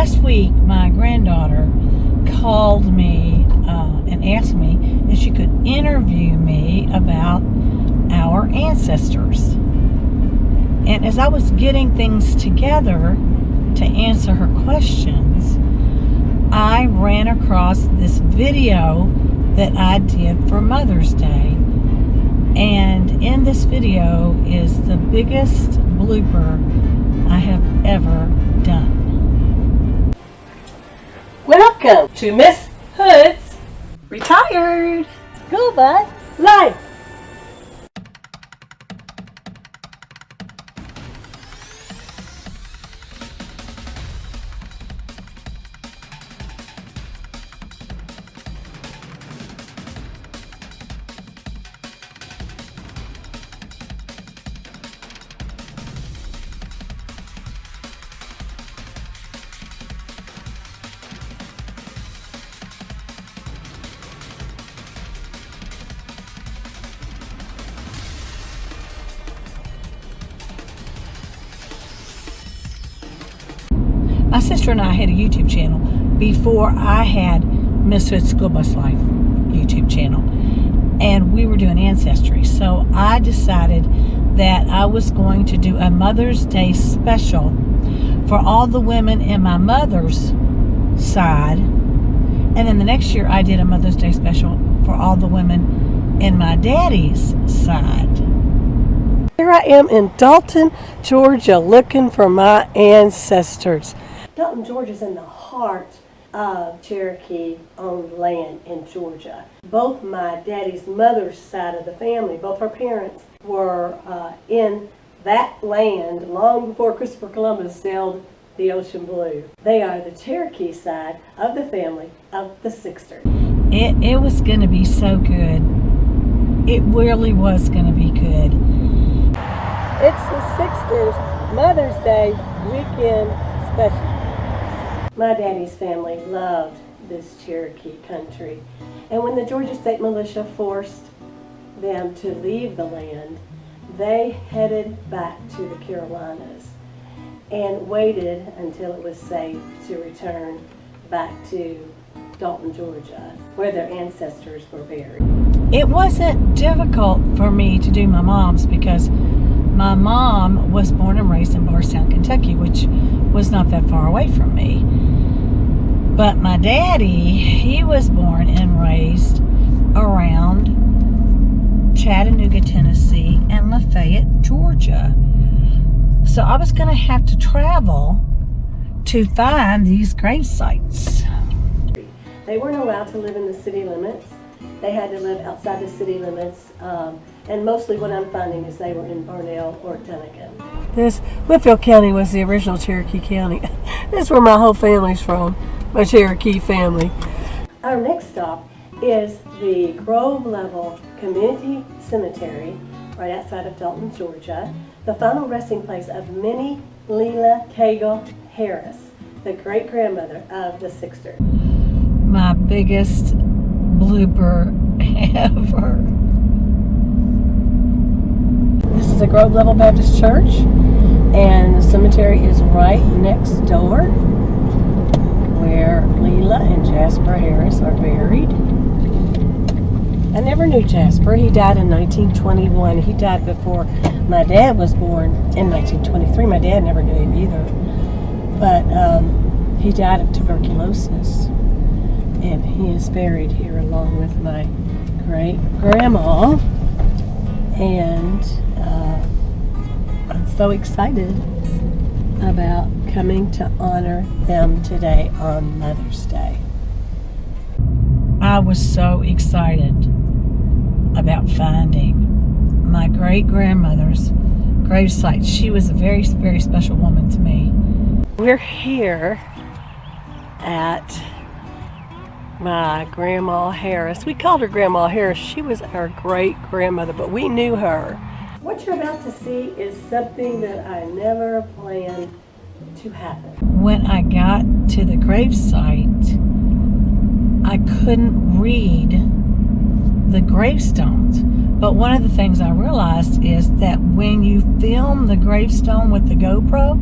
last week, my granddaughter called me and asked me if she could interview me about our ancestors. And as I was getting things together to answer her questions, I ran across this video that I did for Mother's Day. And in this video is the biggest blooper I have ever done. Welcome to Miss Hood's Retired School Bus Life. My sister and I had a YouTube channel before I had Miss Hood's School Bus Life YouTube channel, and we were doing ancestry. So I decided that I was going to do a Mother's Day special for all the women in my mother's side, and then the next year I did a Mother's Day special for all the women in my daddy's side. Here I am in Dalton, Georgia, looking for my ancestors. Dalton, Georgia is in the heart of Cherokee-owned land in Georgia. Both my daddy's mother's side of the family, both her parents were in that land long before Christopher Columbus sailed the ocean blue. They are the Cherokee side of the family of the Sixters. It was going to be so good. It really was going to be good. It's the Sixters Mother's Day weekend special. My daddy's family loved this Cherokee country, and when the Georgia State Militia forced them to leave the land, they headed back to the Carolinas and waited until it was safe to return back to Dalton, Georgia, where their ancestors were buried. It wasn't difficult for me to do my mom's because my mom was born and raised in Bardstown, Kentucky, which was not that far away from me. But my daddy, he was born and raised around Chattanooga, Tennessee, and Lafayette, Georgia. So I was going to have to travel to find these grave sites. They weren't allowed to live in the city limits. They had to live outside the city limits. And mostly what I'm finding is they were in Barnell or Dunnigan. This Whitfield County was the original Cherokee County. This is where my whole family's from, my Cherokee family. Our next stop is the Grove Level Community Cemetery right outside of Dalton, Georgia, the final resting place of Minnie Leela Cagle Harris, the great-grandmother of the Sixters. My biggest blooper ever. This is a Grove Level Baptist Church, and the cemetery is right next door where Leela and Jasper Harris are buried. I never knew Jasper. He died in 1921. He died before my dad was born in 1923. My dad never knew him either. But he died of tuberculosis. And he is buried here along with my great-grandma. And I'm so excited about coming to honor them today on Mother's Day. I was so excited about finding my great-grandmother's gravesite. She was a very, very special woman to me. We're here at my Grandma Harris. We called her Grandma Harris. She was our great-grandmother, but we knew her. What you're about to see is something that I never planned to happen. When I got to the gravesite, I couldn't read the gravestones. But one of the things I realized is that when you film the gravestone with the GoPro,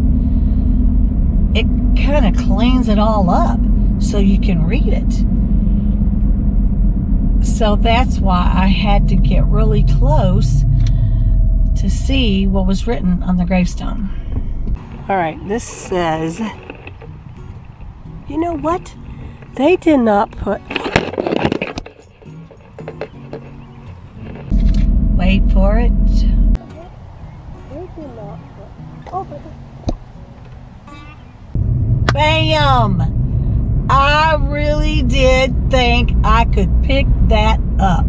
it kind of cleans it all up so you can read it. So that's why I had to get really close to see what was written on the gravestone. All right, this says, you know what? They did not put... Wait for it. They did not put... Oh, but... Bam! I really did think I could pick that up.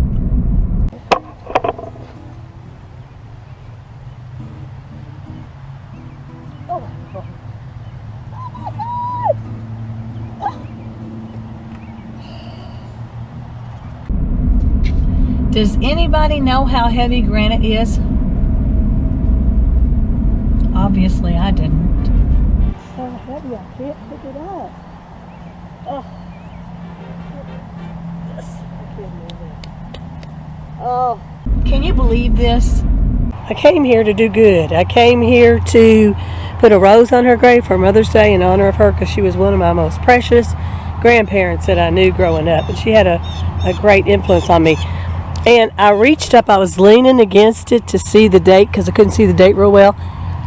Oh my God. Does anybody know how heavy granite is? Obviously I didn't. It's so heavy, I can't pick it up. Oh. Yes, I can't move it. Oh. Can you believe this? I came here to do good. I came here to put a rose on her grave for Mother's Day in honor of her, because she was one of my most precious grandparents that I knew growing up, and she had a great influence on me. And I reached up, I was leaning against it to see the date, because I couldn't see the date real well,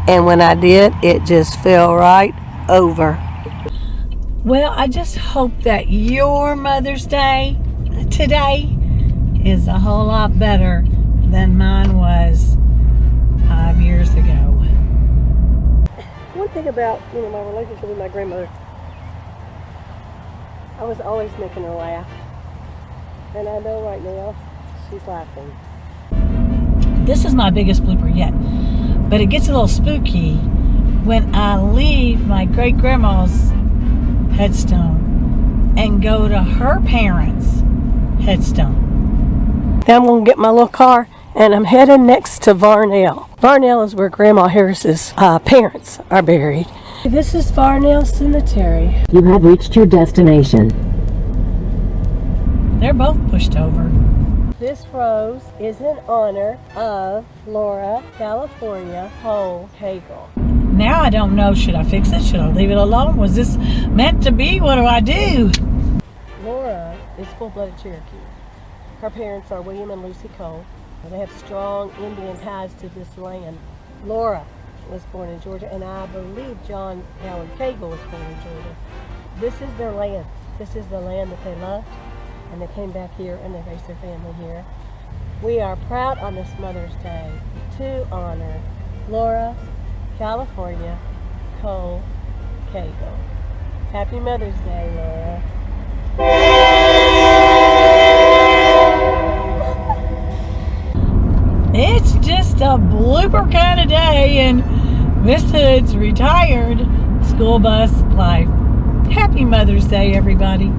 and when I did, it just fell right over. Well, I just hope that your Mother's Day today is a whole lot better than mine was 5 years ago. One thing about, my relationship with my grandmother, I was always making her laugh. And I know right now, she's laughing. This is my biggest blooper yet, but it gets a little spooky when I leave my great-grandma's headstone and go to her parents' headstone. Now I'm going to get my little car and I'm heading next to Varnell. Varnell is where Grandma Harris's parents are buried. This is Varnell Cemetery. You have reached your destination. They're both pushed over. This rose is in honor of Laura, California, Cole Hagel. Now I don't know, should I fix it? Should I leave it alone? Was this meant to be? What do I do? Laura is full-blooded Cherokee. Her parents are William and Lucy Cole. They have strong Indian ties to this land. Laura was born in Georgia, and I believe John Howard Cagle was born in Georgia. This is their land. This is the land that they loved, and they came back here and they raised their family here. We are proud on this Mother's Day to honor Laura, California, Cole Cagle. Happy Mother's Day, Laura. It's just a blooper kind of day in Miss Hood's retired school bus life. Happy Mother's Day, everybody.